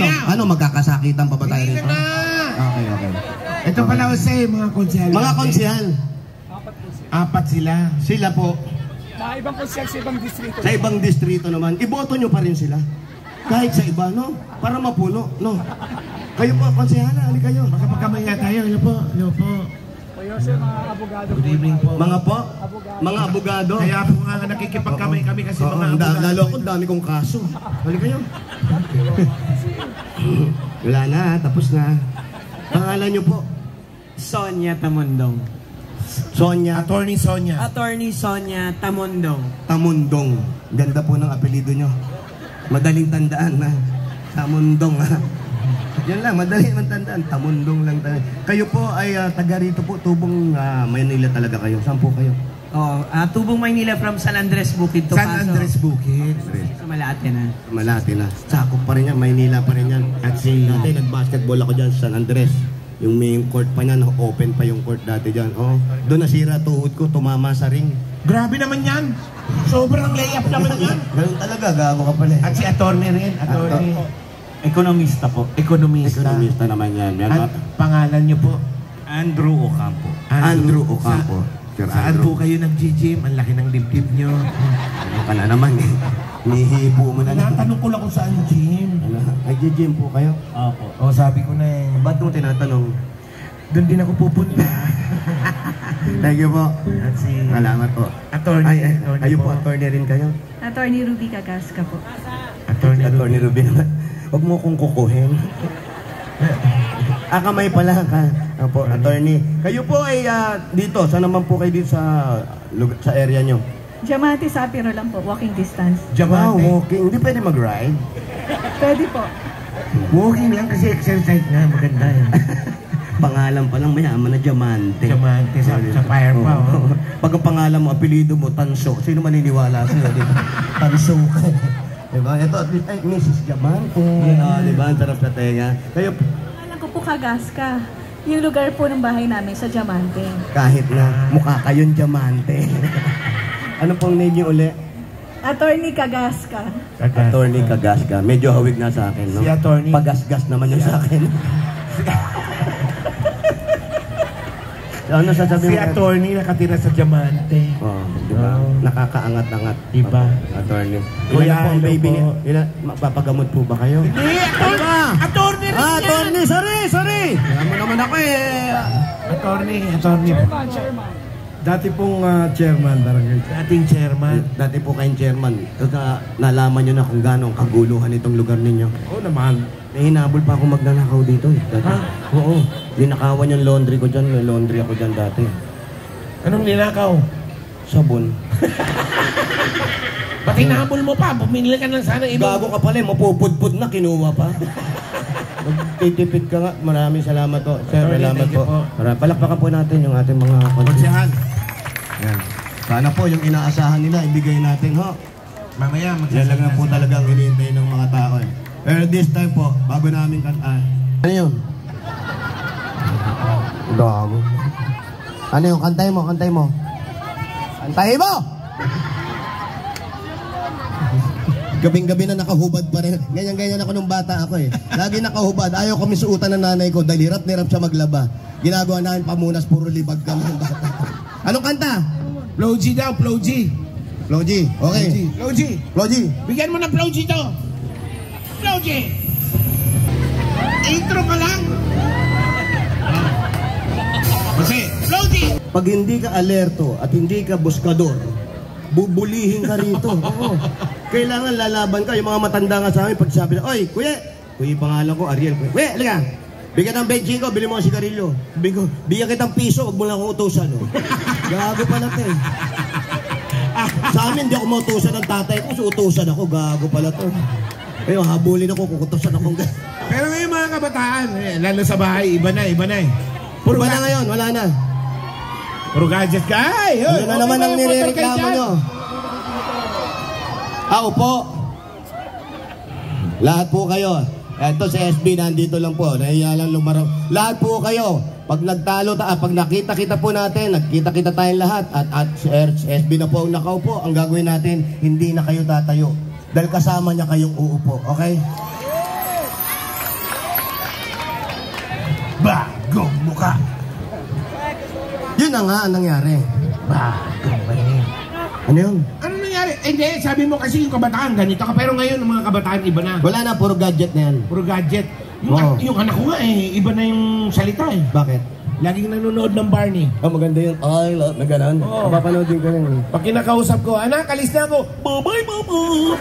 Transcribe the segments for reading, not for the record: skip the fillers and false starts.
Ano, magkakasakitan pa ba tayo rito? Okay. Ito pala Jose, mga konsehal. Mga konsehal. Apat sila. Sila po. Sa ibang konsehal, sa ibang distrito. Sa ibang distrito naman. Iboto nyo pa rin sila. Kahit sa iba, no? Para mapuno, no? Kayo po, konsehal, ali kayo. Magkamaya tayo. Ano po? Kayo sa mga abogado. Good evening po. Mga po? Mga abogado. Kaya po nga nakikipagkamay kami kasi mga abogado. Lalo ako, dami kong kaso. Ali kayo. Wala na, tapos na. Pangalan nyo po? Sonia Tamundong. Attorney Sonia Tamundong. Tamundong. Ganda po ng apelido nyo. Madaling tandaan na. Tamundong, ha? Yan lang, madaling tandaan. Tamundong lang talaga. Kayo po ay taga rito po, Tubong Maynila talaga kayo. Saan po kayo? Tubong Maynila from San Andres Bukid to San Andres Bukid. Sa Malate na. Malate na. Sakop pa rin yan, Maynila pa rin yan. At dati nag-basketball ako dyan sa San Andres. Yung main court pa niyan, open pa yung court dati dyan. Doon nasira tuhod ko, tumama sa ring. Grabe naman yan. Sobrang layup naman yan. Ganun talaga, gago ka pala. At si attorney rin. Ekonomista po. Ekonomista naman yan. At pangalan nyo po? Andrew Ocampo. Andrew Ocampo. Saan po kayo nag-gym? Ang laki ng dibdib nyo. Ano ka na naman eh. Nihipo mo na lang. Tinatanong ko lang kung saan gym. Nag-gym po kayo? Opo. Sabi ko na eh. Ba't mo tinatanong? Doon din ako pupunta. Thank you po. At si... Salamat po. Attorney. Kayo po, attorney rin kayo? Attorney Ruby Cagasca po. Attorney Ruby naman. Huwag mo kong kukuhin. Kamay pala ka. Opo, attorney. Kayo po ay dito. Saan naman po kayo dito sa area nyo? Diamante sa Apiro lang po, walking distance. Wow, walking. Hindi pwede mag-ride? Pwede po. Walking lang kasi exercise nga. Maganda yan. Pangalan pa lang mayaman na Diamante. Diamante sa fire pa. Pag ang pangalan mo, apelido mo, Tanso. Sino maniniwala sa'yo? Tanso ka. Diba? Ito, at least, ay, Mrs. Diamante. Diba? Ang sarap na tenga. Kayo, Alam ko po Cagasca. Yung lugar po ng bahay namin sa Diamante. kahit na mukha kayong Diamante. Ano pong name niyo uli? Attorney Cagasca. Attorney Cagasca. Medyo hawig na sa akin, no? Si attorney. Pagasgas naman yun sa akin. Ano sasabihin Si mo? attorney nakatira sa Diamante. Diba? Nakakaangat-angat. Diba? Attorney. Kuya, Ilan po ang hello baby po. niya? Mapapagamot po ba kayo? Hindi! Attorney rin yan! Attorney! Sorry! Alam mo naman ako eh. Attorney. Chairman. Dati pong chairman, barangay. Ating chairman. Dati po kayong chairman. Tapos nalaman nyo na kung gano'ng kaguluhan itong lugar ninyo. Oo naman. Hinabol pa ako magnanakaw dito eh. Dati. Oo. Ninakawan yung laundry ko dyan. May laundry ako dyan dati. Anong ninakaw? Sabon. Ba't hinahabol mo pa? Bumili ka lang sana ibang... Gago ka pala eh. Mapupudpud na. Kinuha pa. Magtitipid ka nga. Maraming salamat po. Sir, salamat po. Palakpakan po natin yung ating mga Konsehan. Yan. Sana po yung inaasahan nila, ibigay natin, ho. Mamaya, Yan lang na po talagang hinihintay ng mga tao eh. Pero this time po, bago namin kantaan. Ano yun? Gago. Ano yun? Kantay mo. Kantay mo! Gabing-gabi na nakahubad pa rin. Ganyan-ganyan ako nung bata ako eh. Lagi nakahubad. Ayaw kami suutan ng nanay ko dahil hirap siya maglaba. Ginagawa namin pamunas, puro libag kami ng bata. Anong kanta? Flow G daw, Flow G. Flow G. Okay. Flow G. Bigyan mo ng Flow G to. Flow G. Intro pa lang. Kasi, Flow G. Pag hindi ka alerto at hindi ka buskador, bubulihin ka rito. Oo. Kailangan lalaban ka. Yung mga matanda nga sa amin, pag sabi na, oy, kuya, pangalan ko, Ariel. Kuya, halika. Bigyan ng benching ko, bili mo ang sigarilyo. Bigyan kitang piso, huwag mo lang akong utusan. Oh. Gago pala to eh. Sa amin, di ako mautusan ng tatay ko, so utusan ako, gago pala to. Ayun, habulin ako, kukutusan akong gago. Pero ngayon mga kabataan, lalo sa bahay, iba na eh. Puro na ngayon, wala na. Puro gadget ka. Ay, ano na naman ang nirereklamo nyo? Upo. Lahat po kayo. Ito si SB nandito lang po. Nahiya lang lumarap. Lahat po kayo. Pag nagtalo, pag nakita-kita po natin, nagkita-kita tayong lahat. At si SB na po ang nakaupo. Ang gagawin natin, hindi na kayo tatayo. Dahil kasama niya kayong uupo. Okay? Bagong muka. Yun na nga ang nangyari. Bagong bahin. Ano yun? Ano nangyari? Hindi, sabi mo kasi yung kabataan ganito ka. Pero ngayon, ang mga kabataan iba na. Wala na, puro gadget na yan. Puro gadget. Yung, Oo. yung anak ko nga iba na yung salita Bakit? Laging nanonood ng Barney. Oh, maganda yun. Ay, na gano'n. Oo. Papanoodin ko rin. Pag kinakausap ko, anak, alis na ako. Bye-bye, bye-bye.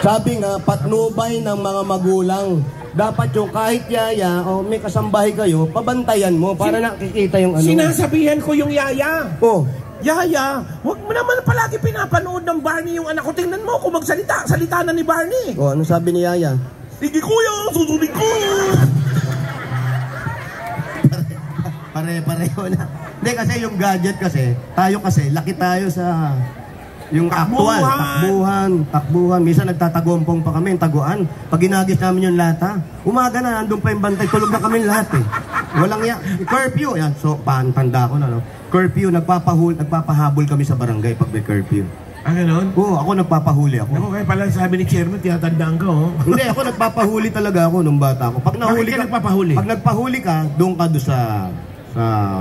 Sabi nga, patnubay ng mga magulang. Dapat yung kahit yaya o may kasambahay kayo, pabantayan mo para nakikita yung ano. Sinasabihan ko yung yaya. Oh, Yaya, huwag mo naman palagi pinapanood ng Barney yung anak ko. Tingnan mo kung magsalita. Salita na ni Barney. oh, ano sabi ni yaya? Sige kuya, susunod ko. Pare-pareho na. Hindi kasi yung gadget kasi, tayo kasi, laki tayo sa yung actual, takbuhan. Minsan nagtatagompong pa kami, taguan. Pag ginagis namin yung lata, umaga na, andun pa yung bantay, tulog na kami lahat eh. Walang curfew, yan. So, tanda ko na, no? Curfew, nagpapahabol kami sa barangay pag may curfew. Ah, gano'n? Oo, ako nagpapahuli ako. Ako kaya pala sabi ni Chairman, tiyatandaan ka, oh. Hindi, ako nagpapahuli talaga ako nung bata ako. Pag nahuli Bakit ka ka, nagpapahuli? Pag nagpahuli ka, doon ka doon sa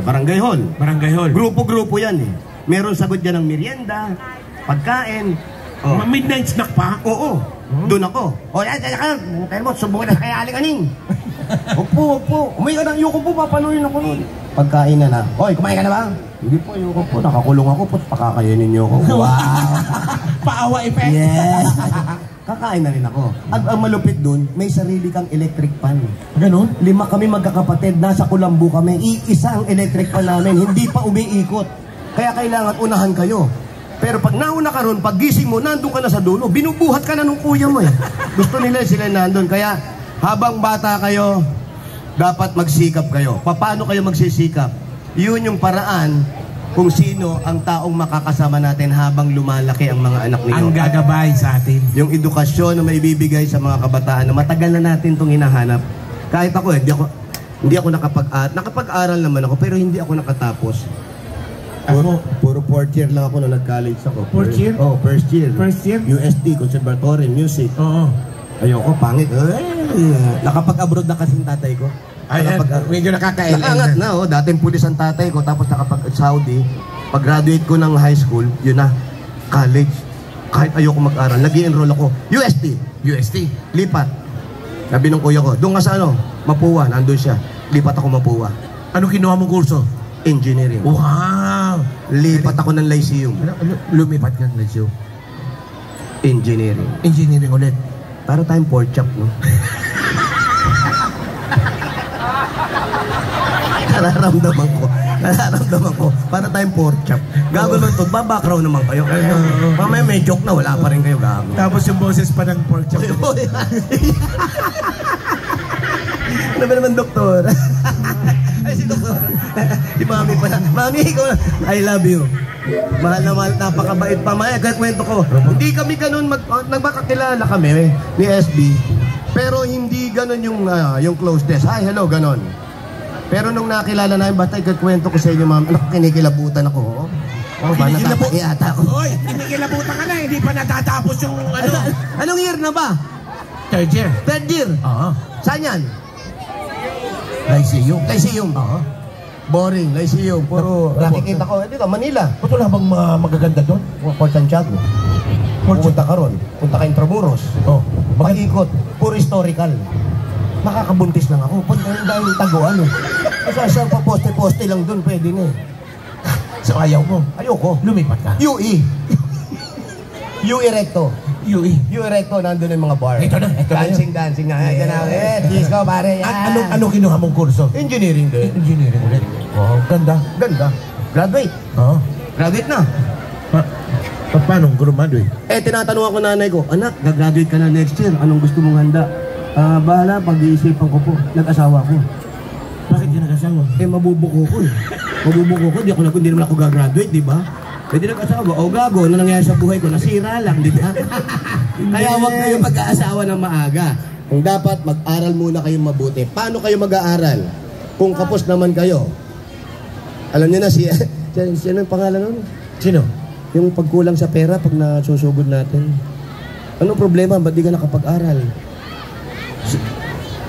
barangay hall. Barangay hall. Grupo-grupo yan eh. Meron sagot dyan ng merienda, pagkain. Oh. Midnight snack pa? Oo, doon ako. O, yan, tayo mo, subukan na kay Aling Aning. Opo. Umay ka na, yuko po, papanuhin ako nun. Pagkain na. Oy, kumain ka na ba? Hindi po, yuko po. Nakakulong ako po, pakakainin niyo ako. Wow! Paawa effect? Yes! Kakain na rin ako. At ang malupit dun, may sarili kang electric pan. Ganon? 5 kami magkakapatid, nasa Kulambu kami. Iisa ang electric pan namin, hindi pa umiikot. Kaya kailangan unahan kayo. Pero pag nauna ka ron, pag gising mo, nandun ka na sa dulo. Binubuhat ka na nung kuya mo eh. Gusto nila sila nandun. Kaya habang bata kayo, dapat magsikap kayo. Paano kayo magsisikap? Yun yung paraan kung sino ang taong makakasama natin habang lumalaki ang mga anak ninyo. Ang gagabay sa atin. Yung edukasyon na may bibigay sa mga kabataan na matagal na natin itong hinahanap. Kahit ako hindi ako nakapag-aral naman ako, pero hindi ako nakatapos. Puro 4th year lang ako nung nag-college ako. 4th year? Oh, first year. First year? UST, Conservatory, Music. Oo. Ayoko, pangit. Nakapag-abroad na kasi yung tatay ko. Medyo nakaka-LL Nakangat na, oh. Dating pulis ang tatay ko, tapos nakapag-Saudi. Pag-graduate ko ng high school, yun na, college. Kahit ayoko mag-aral, nag-i-enroll ako. UST. Lipat. Sabi ng kuya ko, doon ka sa Mapua, nandun siya. Lipat ako Mapua. Ano kinuha mong kurso? Engineering. Wow! Lipat ako ng Lyceum. Lumipat ka ng Lyceum? Engineering. Engineering ulit. Para tayong pork chop, no? Nararamdaman ko, para tayong pork chop. Gago lang to, background naman kayo. Mamaya may joke na, wala pa rin kayo gago. Tapos yung boses pa ng pork chop. Ano ba naman, doktor? Ay, si doktor. Si mami pala. Mami, ikaw na. I love you. Mahal na mahal, napakabait pa. Maya, kwento ko. Hindi kami ganun, nagmakakilala kami ni SB. Pero hindi ganun yung closeness. Hi, hello, ganun. Pero nung nakilala namin, basta ikakwento ko sa inyo, ma'am, anak, kinikilabutan ako. Ba, natataki ata ako. Oy, kinikilabutan ka na, hindi pa natatapos yung Anong year na ba? Third year. Third year. Oo. Saan yan? Lyceum. Oo. Boring, Lyceum. Puro nakikita ko. Dito, Manila. Ba't wala bang magaganda doon? Port Santiago. Punta ka ron. Punta ka Intramuros. Oh. Mag-ikot. Puro historical. Nakakabuntis lang ako. Punta dahil taguan eh. Kasi pa poste-poste lang doon. Pwede na eh. So ayaw mo? Ayoko. Lumipat ka? UE. UE Recto. UE. UE Recto, nandun yung mga bar. Ito na. Dancing na. Ito na. Disco, pare. Ano kinuha mong kurso? Engineering din. Engineering ulit. Oh, ganda. Graduate. Oo. Graduate na. Paano graduate? Tinatanong ako nanay ko, anak, gagraduate ka na next year. Anong gusto mong handa? Bahala, pag-iisipan ko po. Nag-asawa ko. Bakit ka nag-asawa? Mabubuko ko eh. Hindi naman ako gagraduate, di ba? Pwede nag-asawa. O gago, ano nangyayari sa buhay ko? Nasira lang, di ba? Kaya huwag kayo mag-aasawa ng maaga. Kung dapat, mag-aral muna kayong mabuti. Paano kayo mag-aaral? Kung kapos naman kayo. Alam niyo na, sino ang pangalan nun? Sino? Yung pagkulang sa pera pag nasusugod natin. Anong problema? Ba't di ka nakapag-aral?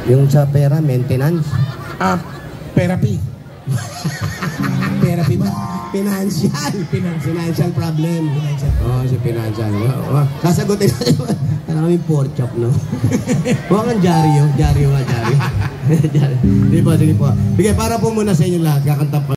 Yung sa pera, maintenance. Therapy. Therapy ba? Financial problem. Si financial. Sasagutin natin. Maraming pork chop, no? Huwag kang dyaryo. Sige po. Sige, para po muna sa inyo lahat. Kakanta pa.